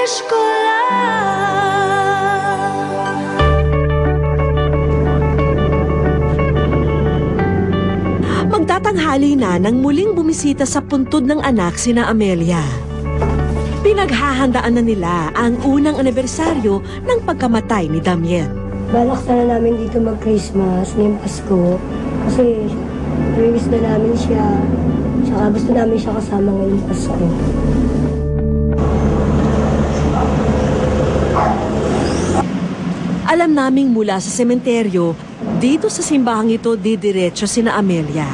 wish ko lang. Magtatanghali na nang muling bumisita sa puntod ng anak sina Amelia. Pinaghahandaan na nila ang unang anibersaryo ng pagkamatay ni Damien. Balak sana namin dito mag-Christmas ngayong Pasko kasi namimiss na namin siya. Tsaka gusto namin siya kasama ngayong Pasko. Alam naming mula sa sementeryo, dito sa simbahang ito didiretso sina Amelia.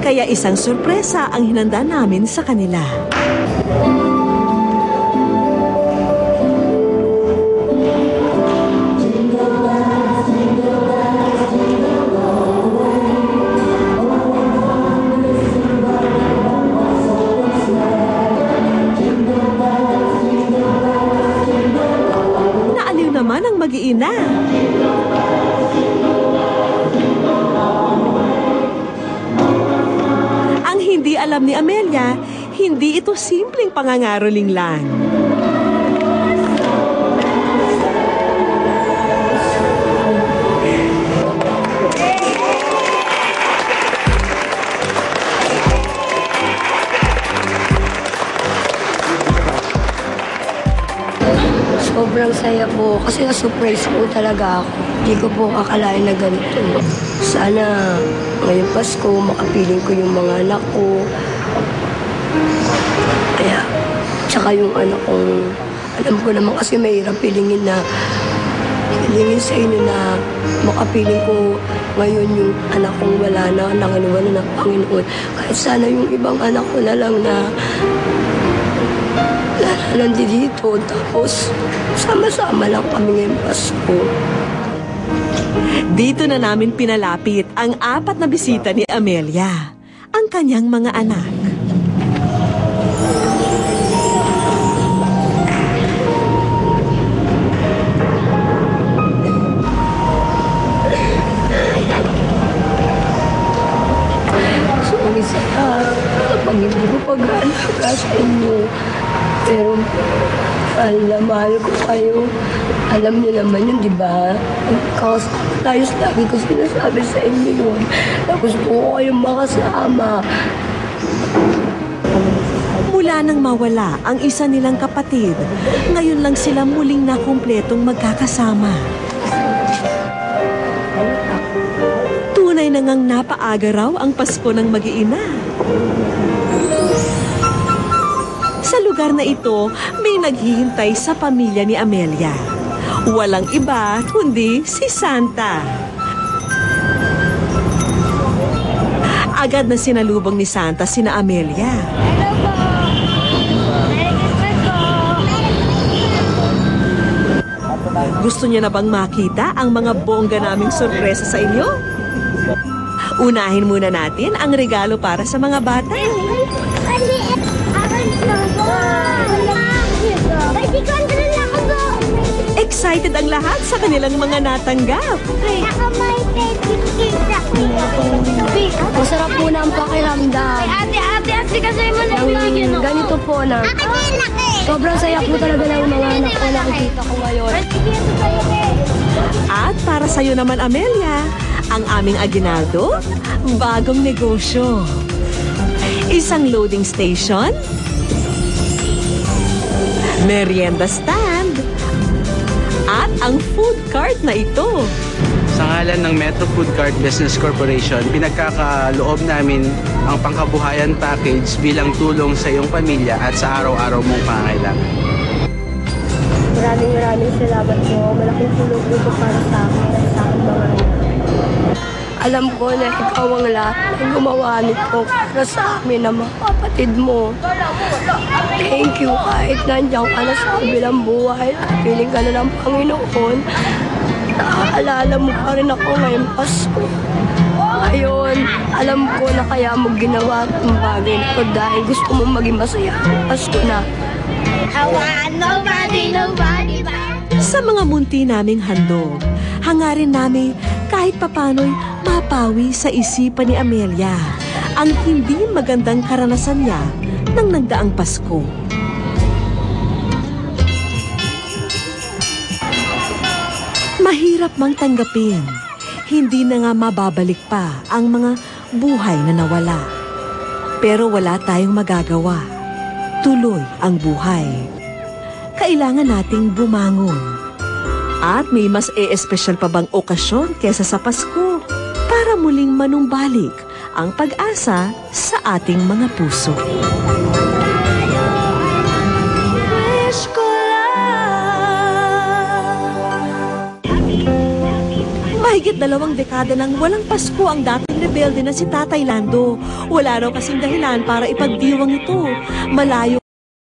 Kaya isang sorpresa ang hinanda namin sa kanila. Naaliw naman ang mag-iina. Ang hindi alam ni Amelia, hindi ito simpleng pangangaroling lang. Sobrang saya po kasi na-surprise po talaga ako. Hindi ko po akalain na ganito. Sana ngayong Pasko makapiling ko yung mga anak ko. Kaya, tsaka yung anak kong, alam ko naman kasi mahirap pilingin sa inyo na makapiling ko ngayon yung anak kong wala na, nanganiwala ng Panginoon. Kahit sana yung ibang anak ko na lang na nandito, tapos sama-sama lang kami ngayong Pasko. Dito na namin pinalapit ang 4 na bisita ni Amelia, ang kanyang mga anak. Sorry sa pag hindi ko pag-aalaga sa inyo. Pero mahal ko kayo. Alam niyo naman yun, di ba? Kasi lagi ko sinasabi sa inyo yun. Na gusto ko kayong makasama. Mula nang mawala ang isa nilang kapatid, ngayon lang sila muling nakumpletong magkakasama. Tunay na ngang napaaga raw ang Pasko ng mag-iina. Sa lugar na ito, may naghihintay sa pamilya ni Amelia. Walang iba kundi si Santa. Agad na sinalubong ni Santa sina Amelia. Gusto niya na bang makita ang mga bongga naming sorpresa sa inyo? Unahin muna natin ang regalo para sa mga bata. Excited ang lahat sa kanilang mga natanggap. Masarap po na ang pakiramdam. Ate, kasi mo na Yung ganito po na sobrang saya po talaga ng mga anak ko nakikita ko ngayon. At para sa'yo naman, Amelia, ang aming aginaldo, bagong negosyo. Isang loading station, merienda stand, at ang food cart na ito. Sa ngalan ng Metro Food Cart Business Corporation, pinagkakaloob namin ang pangkabuhayan package bilang tulong sa iyong pamilya at sa araw-araw mong pangangailangan. Maraming salamat po. Malaking tulong po ito para sa akin at sa aking mga anak. Alam ko na ikaw ang lahat ng gumawa nito para sa amin na mga kapatid mo. Thank you kahit nandiyan ka na sa kabilang buhay at piling ka na ng Panginoon. Naaalala mo pa rin ako ngayong Pasko. Ngayon, alam ko na kaya mo ginawa itong bagay na ito dahil gusto mong maging masaya. Pasko na. Nobody. Sa mga munti naming handog, hangarin namin kahit papano'y mapawi sa isipan ni Amelia ang hindi magandang karanasan niya nang nagdaang Pasko. Mahirap mang tanggapin. Hindi na nga mababalik pa ang mga buhay na nawala. Pero wala tayong magagawa. Tuloy ang buhay. Kailangan nating bumangon. At may mas espesyal pa bang okasyon kesa sa Pasko para muling manumbalik ang pag-asa sa ating mga puso. Wish ko Mahigit 2 dekada nang walang Pasko ang dating rebelde na si Tatay Lando. Wala raw kasing dahilan para ipagdiwang ito. Malayo